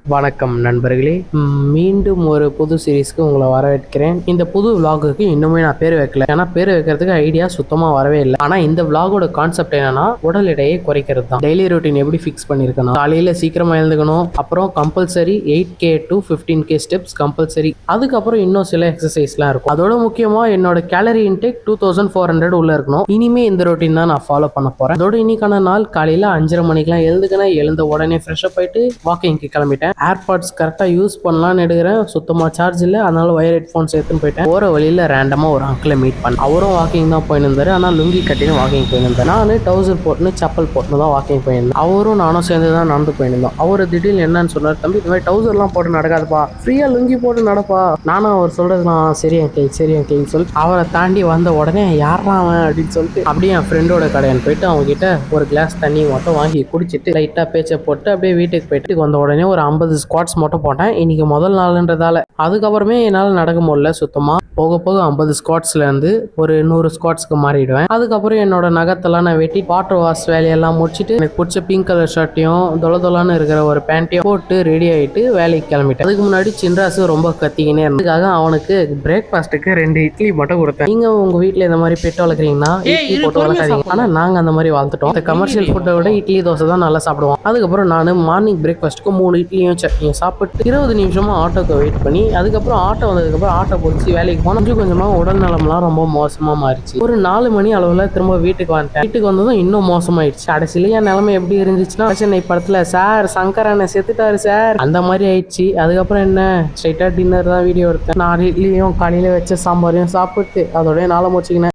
வணக்கம் நண்பர்களே. மீண்டும் ஒரு புது சீரீஸ்க்கு உங்களை வரவேற்கிறேன். இந்த புது விலாகுக்கு இன்னுமே நான் பேர் வைக்கல. ஏன்னா பேர் வைக்கிறதுக்கு ஐடியா சுத்தமா வரவே இல்லை. ஆனா இந்த விலாகோட கான்செப்ட் என்னன்னா உடல் எடையை குறைக்கிறது தான். டெய்லி ரொட்டீன் எப்படி ஃபிக்ஸ் பண்ணிருக்கணும், காலையில சீக்கிரமா எழுந்துக்கணும், அப்புறம் compulsory 8K to 15K steps compulsory. அதுக்கப்புறம் இன்னும் சில எக்ஸசைஸ்லாம் இருக்கும். அதோட முக்கியமா என்னோட கேலரி இன்டேக் 2400 உள்ள இருக்கணும். இனிமே இந்த ரொட்டீன் தான் நான் ஃபாலோ பண்ண போறேன். அதோட இன்னைக்கான நாள் காலையில 5:30 மணிக்கெல்லாம் எழுந்துக்கணும். எழுந்த உடனே ஃப்ரெஷ் அப் ஆயிட்டு வாக்கிங்க்கு கிளம்பிட்டேன். ஏர்பாட்ஸ் கரெக்டாக யூஸ் பண்ணலான்னு எடுக்கிறேன். சுத்தமாக சார்ஜ் இல்லை, அதனால ஒயர் ஹெட்ஃபோன்ஸ் எடுத்துன்னு போயிட்டேன். போகிற வழியில் ரேண்டமாக ஒரு அங்கிளை மீட் பண்ணேன். அவரும் வாக்கிங் தான் போயிருந்தாரு, ஆனால் லுங்கி கட்டின்னு வாக்கிங் போயிருந்தேன். நான் டவுசர் போட்டுன்னு செப்பல் போட்டுன்னு தான் வாக்கிங் போயிருந்தேன். அவரும் நானும் சேர்ந்து தான் நடந்து போயிருந்தோம். அவர் திடீர்னு என்னன்னு சொன்னார், தம்பி இந்த மாதிரி டவுசர்லாம் போட்டு நடக்காதுப்பா, ஃப்ரீயாக லுங்கி போட்டு நடப்பா. நானும் அவர் சொல்றதுலாம் சரி அங்கிள் சொல்லி அவரை தாண்டி வந்த உடனே யாரா அவன் அப்படின்னு சொல்லிட்டு அப்படியே என் ஃப்ரெண்டோட கடையான்னு போயிட்டு அவங்க கிட்ட ஒரு கிளாஸ் தண்ணி மட்டும் வாங்கி குடிச்சிட்டு லைட்டாக பேச்சை போட்டு அப்படியே வீட்டுக்கு போயிட்டு வந்த உடனே ஒரு 50 ஸ்குவாட்ஸ் மட்டும் போட்டேன். இன்னைக்கு முதல் நாள்ன்றதால அதுக்கப்புறமே என்னால் நடக்க முடியல சுத்தமா. போக போக 50 ஸ்குவாட்ஸ்ல இருந்து ஒரு 100 ஸ்குவாட்ஸ்க்கு மாறிடுவேன். அதுக்கப்புறம் என்னோட நகத்தெல்லாம் நான் வெட்டி வாட்டர் வாஷ் வேலையெல்லாம் முடிச்சுட்டு எனக்கு பிடிச்ச பிங்க் கலர் ஷர்ட்டையும் தொலைன்னு இருக்கிற ஒரு பேண்ட்டையும் போட்டு ரெடி ஆயிட்டு வேலைக்கு கிளம்பிட்டேன். அதுக்கு முன்னாடி சின்ராசு ரொம்ப கத்திக்கினே இருந்ததுக்காக அவனுக்கு பிரேக்ஃபாஸ்ட்டுக்கு 2 இட்லி மட்டும் கொடுத்தேன். நீங்க உங்க வீட்டுல இந்த மாதிரி பெட் வளர்க்குறீங்கன்னா இட்லி போட்டு வளர்க்காதீங்க. ஆனா நாங்க அந்த மாதிரி வளர்த்துட்டோம். இந்த கமர்ஷியல் ஃபுட்டை விட இட்லி தோசை தான் நல்லா சாப்பிடுவோம். அதுக்கப்புறம் நான் மார்னிங் பிரேக்ஃபாஸ்ட்டுக்கு 3 இட்லியும் சட்னியும் சாப்பிட்டு 20 நிமிஷமா ஆட்டோக்கு வெயிட் பண்ணி அதுக்கப்புறம் ஆட்டோ வந்ததுக்கப்புறம் ஆட்டோ பிடிச்சி வேலைக்கு போனோம். கொஞ்சமா உடல் நலம்லாம் ரொம்ப மோசமா மாறிச்சு. ஒரு 4 மணி அளவுல திரும்ப வீட்டுக்கு வந்துட்டேன். வீட்டுக்கு வந்ததும் இன்னும் மோசமாயிடுச்சு. கடைசியில என் நிலைமை எப்படி இருந்துச்சுன்னா சென்னை படத்துல சார் சங்கரனை செத்துட்டாரு சார் அந்த மாதிரி ஆயிடுச்சு. அதுக்கப்புறம் என்ன ஸ்ட்ரைட்டா டின்னர் தான் வீடியோ எடுத்தேன். 4 இட்லியும் காலையில வச்ச சாம்பாரையும் சாப்பிட்டு அதோடய நாளை முடிச்சுக்கினேன்.